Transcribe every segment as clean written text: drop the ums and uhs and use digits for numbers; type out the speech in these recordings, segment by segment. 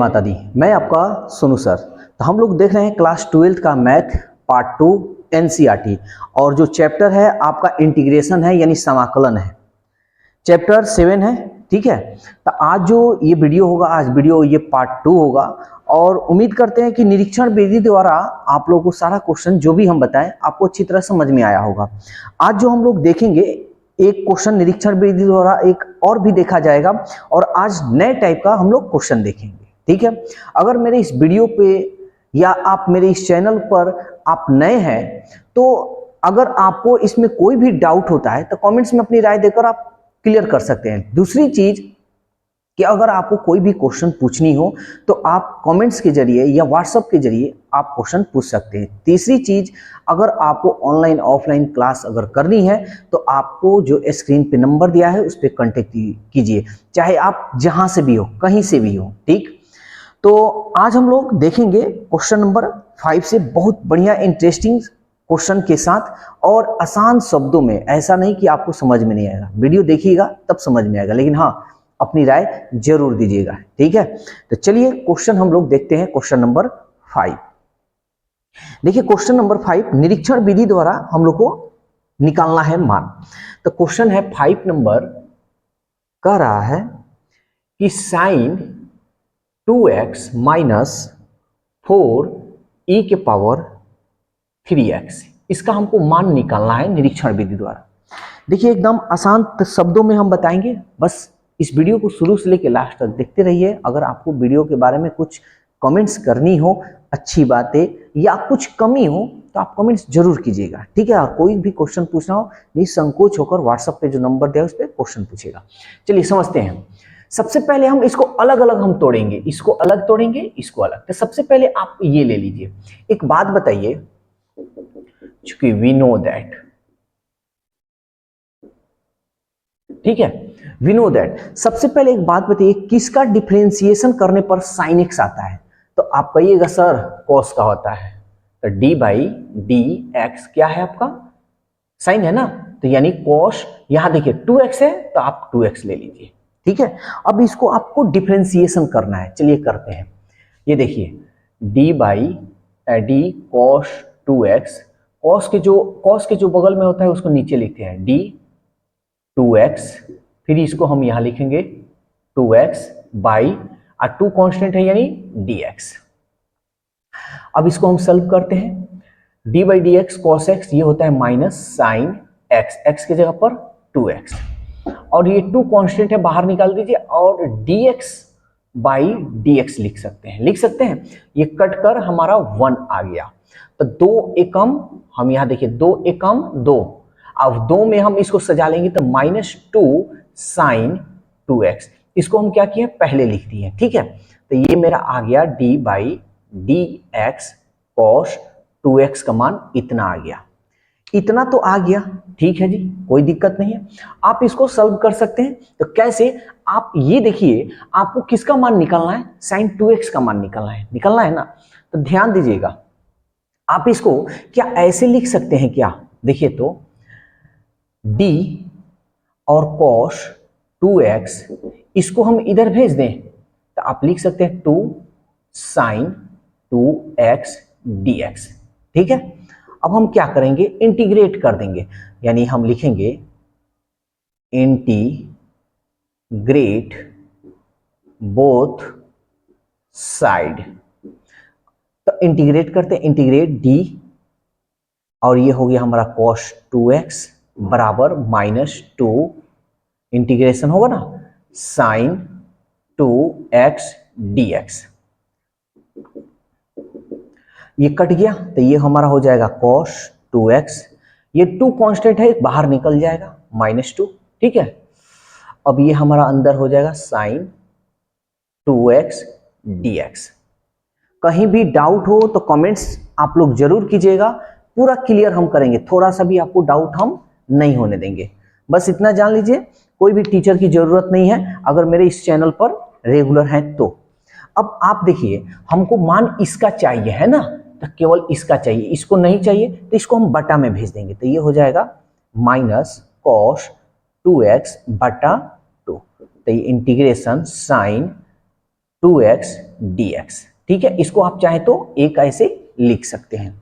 माता दी। मैं आपका सोनू सर। तो हम लोग देख रहे हैं क्लास 12th का मैथ पार्ट 2 एनसीईआरटी, और जो चैप्टर है आपका इंटीग्रेशन है यानी समाकलन है, चैप्टर 7 है। ठीक है, तो आज जो ये वीडियो होगा, आज वीडियो ये पार्ट 2 होगा, और उम्मीद करते हैं कि निरीक्षण विधि द्वारा आप लोगों को सारा क्वेश्चन जो भी हम बताएं आपको अच्छी तरह समझ में आया होगा। आज जो हम लोग देखेंगे एक क्वेश्चन निरीक्षण विधि द्वारा एक और भी देखा जाएगा, और आज नए टाइप का हम लोग क्वेश्चन देखेंगे। ठीक है, अगर मेरे इस वीडियो पे या आप मेरे इस चैनल पर आप नए हैं तो अगर आपको इसमें कोई भी डाउट होता है तो कमेंट्स में अपनी राय देकर आप क्लियर कर सकते हैं। दूसरी चीज कि अगर आपको कोई भी क्वेश्चन पूछनी हो तो आप कमेंट्स के जरिए या व्हाट्सएप के जरिए आप क्वेश्चन पूछ सकते हैं। तीसरी चीज, अगर आपको ऑनलाइन ऑफलाइन क्लास अगर करनी है तो आपको जो स्क्रीन पे नंबर दिया है उस पर कॉन्टेक्ट कीजिए, चाहे आप जहां से भी हो, कहीं से भी हो। ठीक, तो आज हम लोग देखेंगे क्वेश्चन नंबर 5 से बहुत बढ़िया इंटरेस्टिंग क्वेश्चन के साथ और आसान शब्दों में। ऐसा नहीं कि आपको समझ में नहीं आएगा, वीडियो देखिएगा तब समझ में आएगा, लेकिन हाँ अपनी राय जरूर दीजिएगा। ठीक है, तो चलिए क्वेश्चन हम लोग देखते हैं। क्वेश्चन नंबर 5 देखिए, क्वेश्चन नंबर 5 निरीक्षण विधि द्वारा हम लोग को निकालना है मान। तो क्वेश्चन है 5 नंबर, कह रहा है कि साइन 2x माइनस 4e के पावर 3x, इसका हमको मान निकालना है निरीक्षण विधि द्वारा। देखिए एकदम आसान शब्दों में हम बताएंगे, बस इस वीडियो को शुरू से लेकर लास्ट तक देखते रहिए। अगर आपको वीडियो के बारे में कुछ कमेंट्स करनी हो, अच्छी बातें या कुछ कमी हो तो आप कमेंट्स जरूर कीजिएगा। ठीक है, और कोई भी क्वेश्चन पूछना हो निसंकोच होकर व्हाट्सएप पे जो नंबर दिया उस पर क्वेश्चन पूछिएगा। चलिए समझते हैं। सबसे पहले हम इसको अलग अलग हम तोड़ेंगे, इसको अलग तोड़ेंगे, इसको अलग। तो सबसे पहले आप ये ले लीजिए। एक बात बताइए, चूंकि वी नो दैट, ठीक है, वी नो दैट, सबसे पहले एक बात बताइए, किसका डिफरेंशिएशन करने पर साइन एक्स आता है? तो आप कहिएगा सर कॉस का होता है। तो डी बाई डी एक्स क्या है आपका? साइन है ना, तो यानी कॉस, यहां देखिए 2x है तो आप 2x ले लीजिए। ठीक है, अब इसको आपको डिफरेंशिएशन करना है, चलिए करते हैं। ये देखिए D by D cos 2x, cos के जो बगल में होता है उसको नीचे लिखते हैं डी 2x, फिर इसको हम यहां लिखेंगे 2x बाई 2 कांस्टेंट है यानी dx। अब इसको हम सॉल्व करते हैं। d by D x cos x ये होता है माइनस साइन x, x की जगह पर 2x, और ये 2 कांस्टेंट है बाहर निकाल दीजिए, और dx बाई dx लिख सकते हैं। ये कट कर हमारा 1 आ गया। तो 2 एकम, हम यहां देखिए 2 एकम 2, अब 2 में हम इसको सजा लेंगे तो -2 साइन 2x, इसको हम क्या किए पहले लिख दिए। ठीक है, तो ये मेरा आ गया d by D x cos 2x का मान इतना आ गया। इतना तो आ गया, ठीक है जी, कोई दिक्कत नहीं है। आप इसको सॉल्व कर सकते हैं। तो कैसे? आप ये देखिए, आपको किसका मान निकालना है? साइन 2x का मान निकालना है ना। तो ध्यान दीजिएगा, आप इसको क्या ऐसे लिख सकते हैं क्या? देखिए तो d और cos 2x, इसको हम इधर भेज दें तो आप लिख सकते हैं 2 साइन 2x dx। ठीक है, अब हम क्या करेंगे, इंटीग्रेट कर देंगे, यानी हम लिखेंगे इंटीग्रेट बोथ साइड। तो इंटीग्रेट करते हैं, इंटीग्रेट d, और ये हो गया हमारा cos 2x बराबर -2, इंटीग्रेशन होगा ना साइन 2x dx। ये कट गया तो ये हमारा हो जाएगा cos 2x, ये 2 कांस्टेंट है बाहर निकल जाएगा -2। ठीक है, अब ये हमारा अंदर हो जाएगा साइन 2x dx। कहीं भी डाउट हो तो कमेंट्स आप लोग जरूर कीजिएगा, पूरा क्लियर हम करेंगे, थोड़ा सा भी आपको डाउट हम नहीं होने देंगे। बस इतना जान लीजिए, कोई भी टीचर की जरूरत नहीं है अगर मेरे इस चैनल पर रेगुलर हैं तो। अब आप देखिए, हमको मान इसका चाहिए है ना, तो केवल इसका चाहिए, इसको नहीं चाहिए तो इसको हम बटा में भेज देंगे। तो ये हो जाएगा माइनस कॉस 2x बटा 2। तो ये इंटीग्रेशन साइन 2x dx। ठीक है, इसको आप चाहे तो एक ऐसे लिख सकते हैं।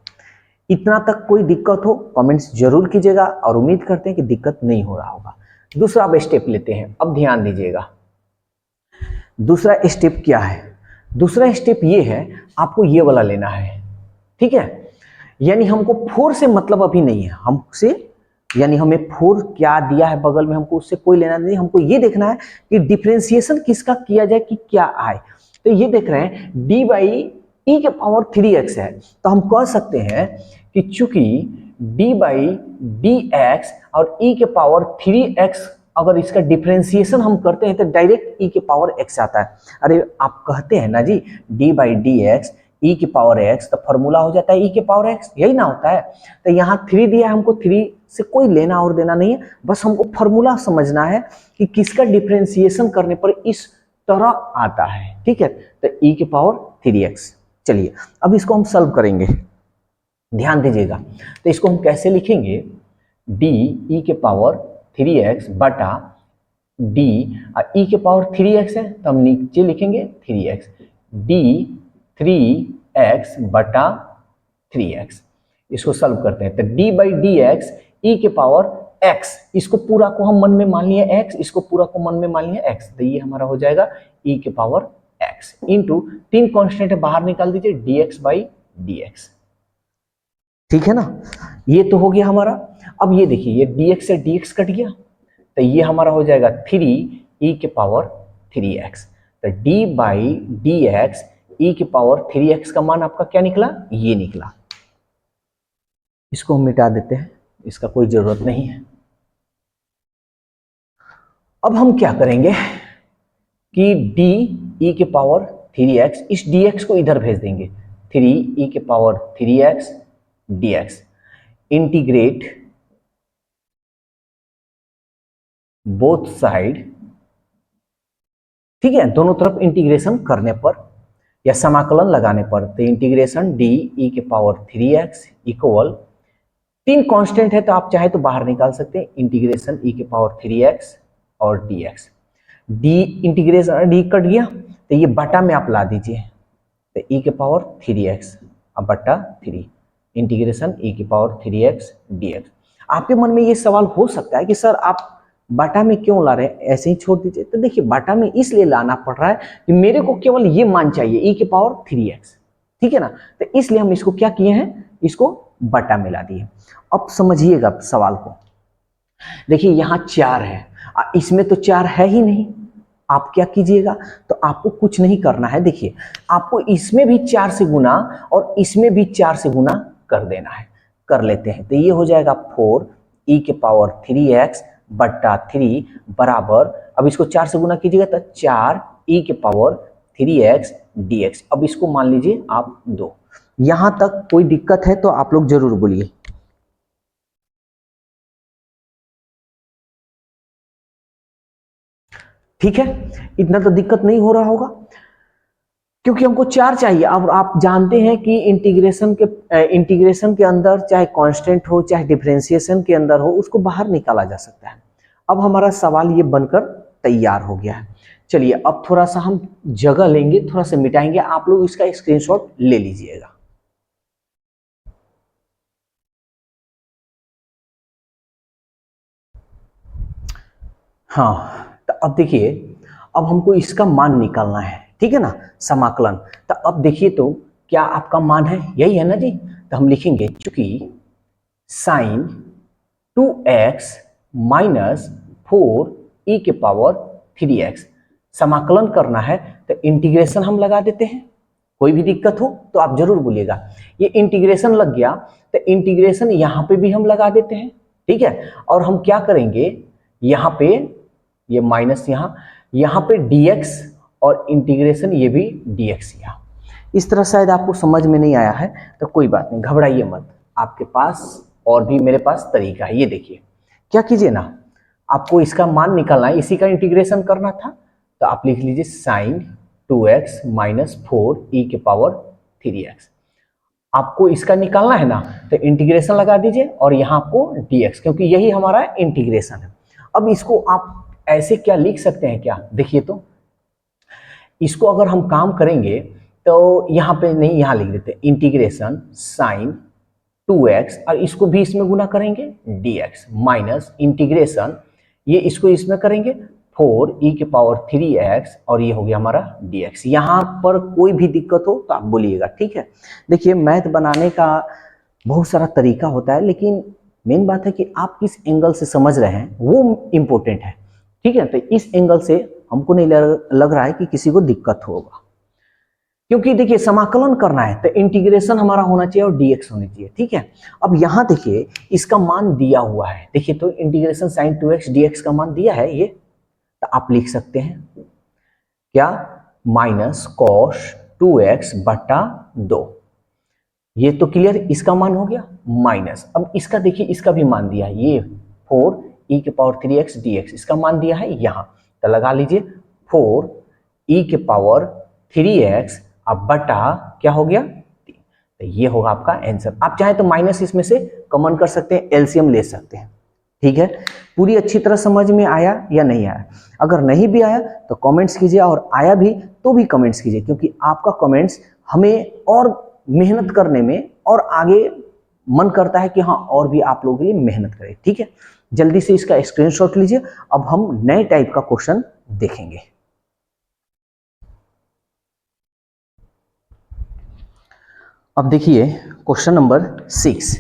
इतना तक कोई दिक्कत हो कमेंट्स जरूर कीजिएगा और उम्मीद करते हैं कि दिक्कत नहीं हो रहा होगा। दूसरा अब स्टेप लेते हैं। अब ध्यान दीजिएगा, दूसरा स्टेप क्या है। दूसरा स्टेप ये है, आपको ये वाला लेना है। ठीक है, यानी हमको 4 से मतलब अभी नहीं है हमसे, यानी हमें 4 क्या दिया है बगल में, हमको उससे कोई लेना नहीं। हमको ये देखना है कि डिफरेंशिएशन किसका किया जाए कि क्या आए। तो ये देख रहे हैं d बाई ई के पावर 3x है, तो हम कह सकते हैं कि चूंकि d बाई डी एक्स और e के पावर 3x, अगर इसका डिफरेंशिएशन हम करते हैं तो डायरेक्ट e के पावर x आता है। अरे आप कहते हैं ना जी d बाई डी एक्स ई के पावर x, तो फॉर्मूला हो जाता है e के पावर x, यही ना होता है। तो यहाँ 3 दिया है, हमको 3 से कोई लेना और देना नहीं है, बस हमको फॉर्मूला समझना है कि किसका डिफरेंशिएशन करने पर इस तरह आता है। ठीक है, तो e के पावर 3x। चलिए अब इसको हम सॉल्व करेंगे, ध्यान दीजिएगा। तो इसको हम कैसे लिखेंगे, d e के पावर 3x बटा d, e के पावर 3x है तो हम नीचे लिखेंगे 3x, d 3x बटा 3x। इसको सॉल्व करते हैं तो d बाई डी एक्स ई के पावर x, इसको पूरा को हम मन में मान लिए x, इसको पूरा को मन में मान लिए x, तो ये हमारा हो जाएगा e के पावर x इंटू 3 कांस्टेंट है बाहर निकाल दीजिए dx बाई dx। ठीक है ना, ये तो हो गया हमारा। अब ये देखिए ये dx से dx कट गया, तो ये हमारा हो जाएगा 3 e के पावर 3x। तो d बाई डी एक्स ई के पावर 3x का मान आपका क्या निकला, ये निकला। इसको हम मिटा देते हैं, इसका कोई जरूरत नहीं है। अब हम क्या करेंगे कि d e के पावर 3x, इस dx को इधर भेज देंगे, 3 e के power 3x dx, integrate both side. ठीक है, दोनों तरफ इंटीग्रेशन करने पर या समाकलन लगाने पर, तो इंटीग्रेशन d e के पावर 3x इक्वल 3 कांस्टेंट है तो आप चाहे तो बाहर निकाल सकते हैं, इंटीग्रेशन e के पावर 3x और dx। d integration d cut गया तो ये बटा में आप ला दीजिए, तो e के पावर 3x अब बटा 3 इंटीग्रेशन e के पावर 3x dx। आपके मन में ये सवाल हो सकता है कि सर आप बाटा में क्यों ला रहे हैं, ऐसे ही छोड़ दीजिए। तो देखिए बाटा में इसलिए लाना पड़ रहा है कि मेरे को केवल ये मान चाहिए e के पावर 3x। ठीक है ना, तो इसलिए हम इसको क्या किए हैं, इसको बटा में ला दिए। अब समझिएगा सवाल को, देखिए यहाँ 4 है, इसमें तो 4 है ही नहीं। आप क्या कीजिएगा, तो आपको कुछ नहीं करना है। देखिए आपको इसमें भी 4 से गुना और इसमें भी 4 से गुना कर देना है, कर लेते हैं। तो ये हो जाएगा 4 e के पावर 3x बट्टा 3 बराबर, अब इसको 4 से गुना कीजिएगा तो 4 e के पावर 3x dx। अब इसको मान लीजिए आप 2। यहां तक कोई दिक्कत है तो आप लोग जरूर बोलिए। ठीक है, इतना तो दिक्कत नहीं हो रहा होगा क्योंकि हमको 4 चाहिए। अब आप जानते हैं कि इंटीग्रेशन के अंदर चाहे कांस्टेंट हो चाहे डिफरेंशिएशन के अंदर हो, उसको बाहर निकाला जा सकता है। अब हमारा सवाल ये बनकर तैयार हो गया है। चलिए अब थोड़ा सा हम जगह लेंगे, थोड़ा सा मिटाएंगे, आप लोग इसका स्क्रीनशॉट ले लीजिएगा। हाँ, तो अब देखिए अब हमको इसका मान निकालना है। ठीक है ना, समाकलन। तो अब देखिए तो क्या आपका मान है, यही है ना जी। तो हम लिखेंगे चूंकि साइन 2x माइनस 4 e के पावर 3x समाकलन करना है, तो इंटीग्रेशन हम लगा देते हैं। कोई भी दिक्कत हो तो आप जरूर बोलिएगा। ये इंटीग्रेशन लग गया तो इंटीग्रेशन यहाँ पे भी हम लगा देते हैं। ठीक है, और हम क्या करेंगे, यहाँ पे ये माइनस यहाँ पे dx और इंटीग्रेशन ये भी dx यहाँ। इस तरह शायद आपको समझ में नहीं आया है तो कोई बात नहीं, घबराइए मत, आपके पास और भी मेरे पास तरीका है। ये देखिए क्या कीजिए ना, आपको इसका मान निकालना है, इसी का इंटीग्रेशन करना था, तो आप लिख लीजिए साइन 2x माइनस 4 e के पावर 3x। आपको इसका निकालना है ना, तो इंटीग्रेशन लगा दीजिए और यहाँ आपको dx, क्योंकि यही हमारा इंटीग्रेशन है। अब इसको आप ऐसे क्या लिख सकते हैं क्या, देखिए तो इसको अगर हम काम करेंगे तो यहाँ पे नहीं, यहाँ लिख देते इंटीग्रेशन साइन 2x और इसको भी इसमें गुना करेंगे dx माइनस इंटीग्रेशन ये इसको इसमें करेंगे 4e⁻3x और ये हो गया हमारा dx। यहाँ पर कोई भी दिक्कत हो तो आप बोलिएगा, ठीक है। देखिए मैथ बनाने का बहुत सारा तरीका होता है, लेकिन मेन बात है कि आप किस एंगल से समझ रहे हैं वो इम्पोर्टेंट है, ठीक है। तो इस एंगल से हमको नहीं लग रहा है कि किसी को दिक्कत होगा, क्योंकि देखिए समाकलन करना है तो इंटीग्रेशन हमारा होना चाहिए और dx होनी चाहिए, ठीक है। अब यहाँ देखिए इसका मान दिया हुआ है, देखिए तो इंटीग्रेशन साइन 2x dx का मान दिया है ये, तो आप लिख सकते हैं क्या, माइनस कॉस 2x बटा 2। ये तो क्लियर, इसका मान हो गया माइनस, अब इसका देखिए इसका भी मान दिया है, ये 4e⁻3x dx इसका मान दिया है यहाँ, तो लगा लीजिए 4e⁻3x अब बटा क्या हो गया 3, तो ये होगा आपका आंसर। आप चाहे तो माइनस इसमें से कॉमन कर सकते हैं, एलसीएम ले सकते हैं, ठीक है। पूरी अच्छी तरह समझ में आया या नहीं आया? अगर नहीं भी आया तो कमेंट्स कीजिए, और आया भी तो भी कमेंट्स कीजिए, क्योंकि आपका कमेंट्स हमें और मेहनत करने में और आगे मन करता है कि हाँ और भी आप लोगों के लिए मेहनत करें, ठीक है। जल्दी से इसका स्क्रीनशॉट लीजिए। अब हम नए टाइप का क्वेश्चन देखेंगे। अब देखिए क्वेश्चन नंबर 6,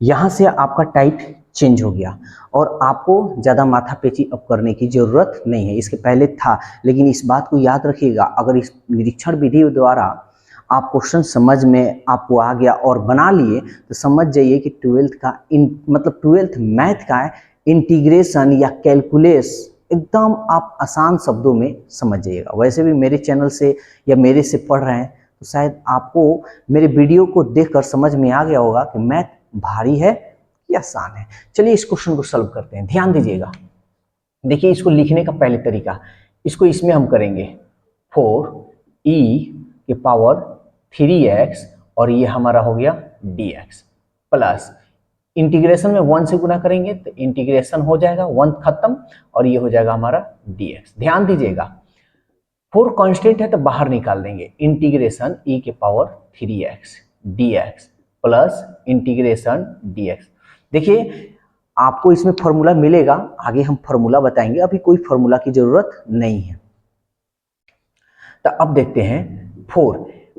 यहां से आपका टाइप चेंज हो गया और आपको ज़्यादा माथापेची अब करने की ज़रूरत नहीं है। इसके पहले था, लेकिन इस बात को याद रखिएगा, अगर इस निरीक्षण विधि द्वारा आप क्वेश्चन समझ में आपको आ गया और बना लिए तो समझ जाइए कि 12th का मतलब 12th मैथ का इंटीग्रेशन या कैलकुलेस एकदम आप आसान शब्दों में समझ जाइएगा। वैसे भी मेरे चैनल से या मेरे से पढ़ रहे हैं तो शायद आपको मेरे वीडियो को देखकर समझ में आ गया होगा कि मैथ भारी है या आसान है। चलिए इस क्वेश्चन को सॉल्व करते हैं। ध्यान दीजिएगा, देखिए इसको लिखने का पहले तरीका, इसको इसमें हम करेंगे 4e⁻3x और ये हमारा हो गया dx प्लस इंटीग्रेशन में 1 से गुना करेंगे तो इंटीग्रेशन हो जाएगा 1 खत्म और ये हो जाएगा हमारा dx। ध्यान दीजिएगा 4 कांस्टेंट है तो बाहर निकाल देंगे, integration e⁻3x dx plus integration dx। देखिए आपको इसमें फॉर्मूला मिलेगा, आगे हम फॉर्मूला बताएंगे, अभी कोई फॉर्मूला की जरूरत नहीं है। तो अब देखते हैं 4,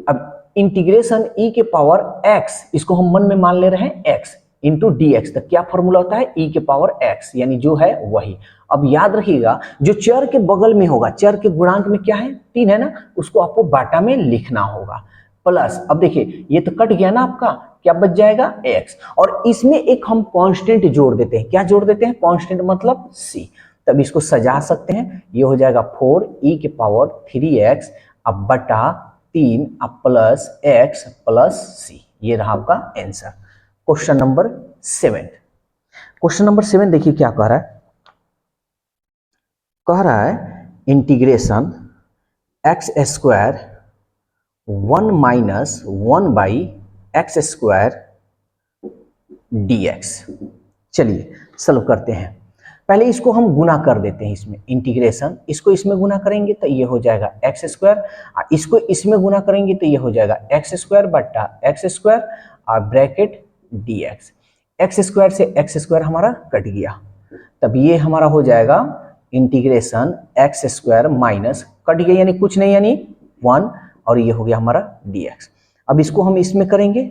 अब इंटीग्रेशन e⁻x इसको हम मन में मान ले रहे हैं x इंटू dx, तो क्या फॉर्मूला होता है e⁻x यानी जो है वही। अब याद रखिएगा जो चर के बगल में होगा, चर के गुणांक में क्या है 3 है ना, उसको आपको बाटा में लिखना होगा प्लस। अब देखिए ये तो कट गया ना आपका, क्या बच जाएगा x, और इसमें एक हम कांस्टेंट जोड़ देते हैं। क्या जोड़ देते हैं? कांस्टेंट मतलब c। तब इसको सजा सकते हैं, ये हो जाएगा 4e⁻3x अब बटा 3 अब प्लस x प्लस c। ये रहा आपका answer. Question number 7, question number 7 देखिए क्या कह रहा है, integration x² 1 minus 1 by x² dx। चलिए सॉल्व करते हैं। पहले इसको हम गुना कर देते हैं, इसमें इंटीग्रेशन, इसको इसमें गुना करेंगे तो ये हो जाएगा x², इसको इसमें गुना करेंगे तो ये हो जाएगा x² बटा x² और ब्रैकेट dx। x² से x² हमारा कट गया, तब ये हमारा हो जाएगा इंटीग्रेशन x² माइनस कट गया यानी कुछ नहीं यानी 1 और ये हो गया हमारा dx। अब इसको हम इसमें करेंगे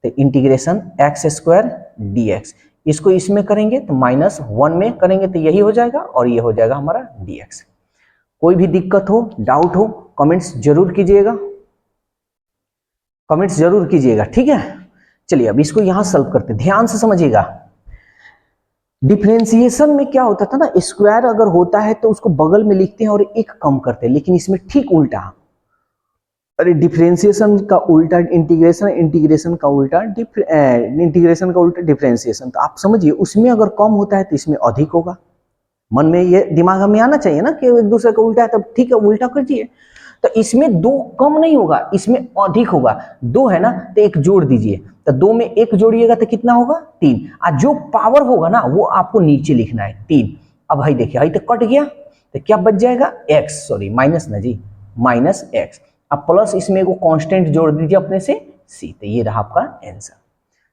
तो इंटीग्रेशन x² dx, इसको इसमें करेंगे तो माइनस 1 में करेंगे तो यही हो जाएगा और ये हो जाएगा हमारा dx। कोई भी दिक्कत हो, डाउट हो, कमेंट्स जरूर कीजिएगा, कमेंट्स जरूर कीजिएगा, ठीक है। चलिए अब इसको यहां सॉल्व करते हैं, ध्यान से समझिएगा। डिफरेंशिएशन में क्या होता था ना, स्क्वायर अगर होता है तो उसको बगल में लिखते हैं और एक कम करते हैं, लेकिन इसमें ठीक उल्टा। अरे डिफरेंशिएशन का उल्टा इंटीग्रेशन, इंटीग्रेशन का उल्टा इंटीग्रेशन का उल्टा डिफरेंशिएशन। तो आप समझिए उसमें अगर कम होता है तो इसमें अधिक होगा। मन में ये दिमाग में आना चाहिए ना कि एक दूसरे का उल्टा है, तब ठीक है उल्टा कीजिए। तो इसमें 2 कम नहीं होगा, इसमें अधिक होगा। 2 है ना तो 1 जोड़ दीजिए, तो 2 में 1 जोड़िएगा तो कितना होगा 3, और जो पावर होगा ना वो आपको नीचे लिखना है 3। अब भाई देखिए भाई तो कट गया तो क्या बच जाएगा x, सॉरी माइनस ना जी, माइनस एक्स। अब प्लस इसमें एगो कांस्टेंट जोड़ दीजिए अपने से सी, तो ये रहा आपका आंसर।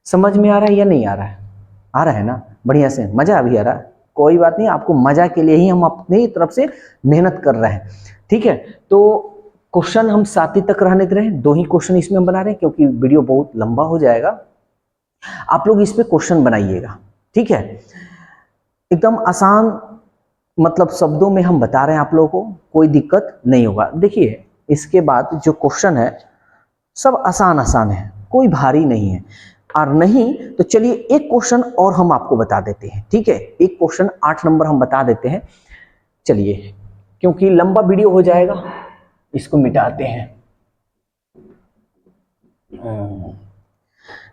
समझ में आ रहा है या नहीं आ रहा है? आ रहा है ना, बढ़िया से, मजा भी आ रहा है। कोई बात नहीं, आपको मजा के लिए ही हम अपनी तरफ से मेहनत कर रहे हैं, ठीक है। तो क्वेश्चन हम 7 तक रहने दे रहे हैं, 2 ही क्वेश्चन इसमें हम बना रहे हैं क्योंकि वीडियो बहुत लंबा हो जाएगा। आप लोग इस पे क्वेश्चन बनाइएगा, ठीक है। एकदम आसान मतलब शब्दों में हम बता रहे हैं आप लोगों को, कोई दिक्कत नहीं होगा। देखिए इसके बाद जो क्वेश्चन है सब आसान आसान है, कोई भारी नहीं है। और नहीं तो चलिए एक क्वेश्चन और हम आपको बता देते हैं, ठीक है। एक क्वेश्चन 8 नंबर हम बता देते हैं, चलिए, क्योंकि लंबा वीडियो हो जाएगा, इसको मिटाते हैं।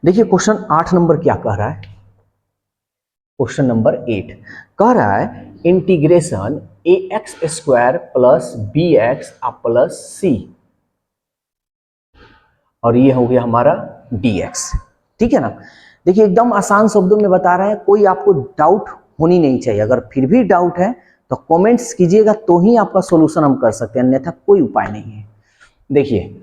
देखिए क्वेश्चन 8 नंबर क्या कह रहा है। क्वेश्चन नंबर 8 कह रहा है integration A X square plus B X plus C, और ये हो गया हमारा dx, ठीक है ना। देखिए एकदम आसान शब्दों में बता रहा है, कोई आपको डाउट होनी नहीं चाहिए। अगर फिर भी डाउट है तो कमेंट्स कीजिएगा, तो ही आपका सॉल्यूशन हम कर सकते हैं, अन्यथा कोई उपाय नहीं है। देखिए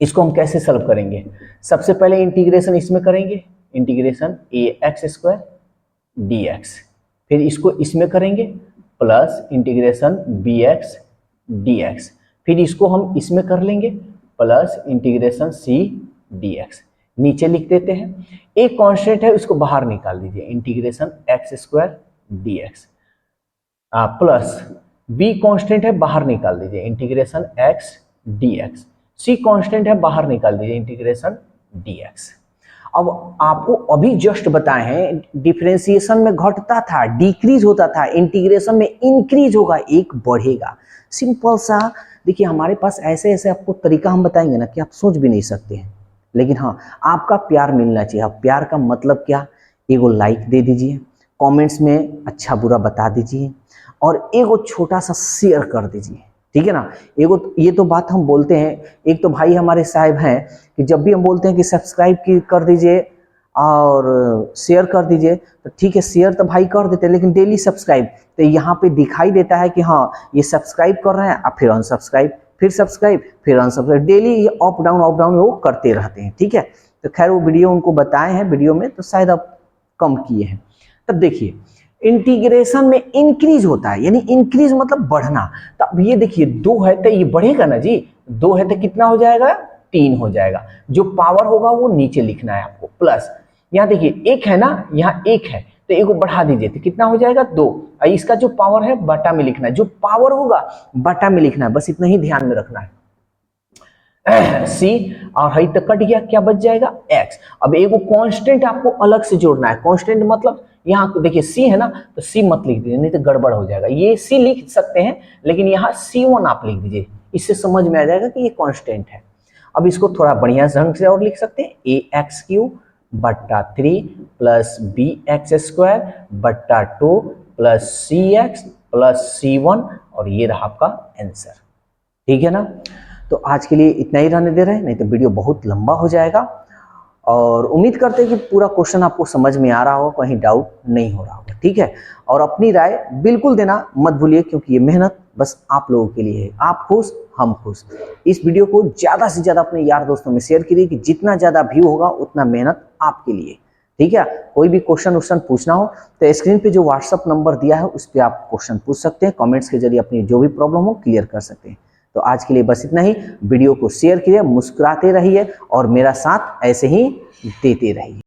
इसको हम कैसे सॉल्व करेंगे। सबसे पहले इंटीग्रेशन इसमें करेंगे, integration A X square D X, फिर इसको इसमें करेंगे plus integration B X D X, फिर इसको हम इसमें कर लेंगे plus integration C D X. नीचे लिख देते हैं, एक कांस्टेंट है उसको बाहर निकाल दीजिए, integration x square D x plus be constant है बाहर निकाल दीजिए, इंटीग्रेशन एक्स डी एक्स, सी कांस्टेंट है बाहर निकाल दीजिए, इंटीग्रेशन डी एक्स। अब आपको अभी जस्ट बताए हैं डिफरेंशिएशन में घटता था, डिक्रीज होता था, इंटीग्रेशन में इंक्रीज होगा, एक बढ़ेगा। सिंपल सा। देखिए हमारे पास ऐसे ऐसे आपको तरीका हम बताएंगे ना कि आप सोच भी नहीं सकते हैं, लेकिन हाँ आपका प्यार मिलना चाहिए। आप प्यार का मतलब क्या, एगो लाइक दे दीजिए, कमेंट्स में अच्छा बुरा बता दीजिए, और एगो छोटा सा शेयर कर दीजिए, ठीक है ना। एगो ये तो बात हम बोलते हैं, एक तो भाई हमारे साहब हैं कि जब भी हम बोलते हैं कि सब्सक्राइब कर दीजिए और शेयर कर दीजिए, तो ठीक है शेयर तो भाई कर देते हैं, लेकिन डेली सब्सक्राइब तो यहाँ पे दिखाई देता है कि हाँ ये सब्सक्राइब कर रहे हैं, अब फिर अनसब्सक्राइब, फिर सब्सक्राइब, फिर अनसब्सक्राइब, डेली ये अप डाउन वो करते रहते हैं, ठीक है। तो खैर वो वीडियो उनको बताए हैं वीडियो में, तो शायद अब कम किए हैं। तब देखिए इंटीग्रेशन में इंक्रीज होता है, यानी इंक्रीज मतलब बढ़ना। तो अब ये देखिए 2 है तो ये बढ़ेगा ना जी, 2 है तो कितना हो जाएगा, 3 हो जाएगा। जो पावर होगा वो नीचे लिखना है आपको, प्लस यहाँ देखिए 1 है ना, यहाँ 1 है तो 1 को बढ़ा दीजिए तो कितना हो जाएगा 2। इसका जो पावर है बटा में लिखना है, जो पावर होगा बटा में लिखना है, बस इतना ही ध्यान में रखना है। सी और हई तक कट गया, क्या बच जाएगा एक्स। अब एगो कांस्टेंट आपको अलग से जोड़ना है, कांस्टेंट मतलब यहाँ देखिए सी है ना, तो सी मत लिख दीजिए नहीं तो गड़बड़ हो जाएगा। ये सी लिख सकते हैं लेकिन यहाँ C1 आप लिख दीजिए, इससे समझ में आ जाएगा कि ये कांस्टेंट है। अब इसको थोड़ा बढ़िया ढंग से और लिख सकते हैं, ए एक्स क्यू बट्टा 3 प्लस बी एक्स स्क्वायर बट्टा 2 प्लस सी एक्स प्लस C1, और ये रहा आपका आंसर, ठीक है ना। तो आज के लिए इतना ही रहने दे रहे हैं, नहीं तो वीडियो बहुत लंबा हो जाएगा। और उम्मीद करते हैं कि पूरा क्वेश्चन आपको समझ में आ रहा हो, कहीं डाउट नहीं हो रहा होगा, ठीक है। और अपनी राय बिल्कुल देना मत भूलिए, क्योंकि ये मेहनत बस आप लोगों के लिए है। आप खुश हम खुश। इस वीडियो को ज़्यादा से ज़्यादा अपने यार दोस्तों में शेयर कीजिए कि जितना ज़्यादा व्यू होगा उतना मेहनत आपके लिए, ठीक है। कोई भी क्वेश्चन पूछना हो तो स्क्रीन पे जो व्हाट्सअप नंबर दिया है उस पर आप क्वेश्चन पूछ सकते हैं, कमेंट्स के जरिए अपनी जो भी प्रॉब्लम हो क्लियर कर सकते हैं। तो आज के लिए बस इतना ही। वीडियो को शेयर कीजिए, मुस्कुराते रहिए और मेरा साथ ऐसे ही देते रहिए।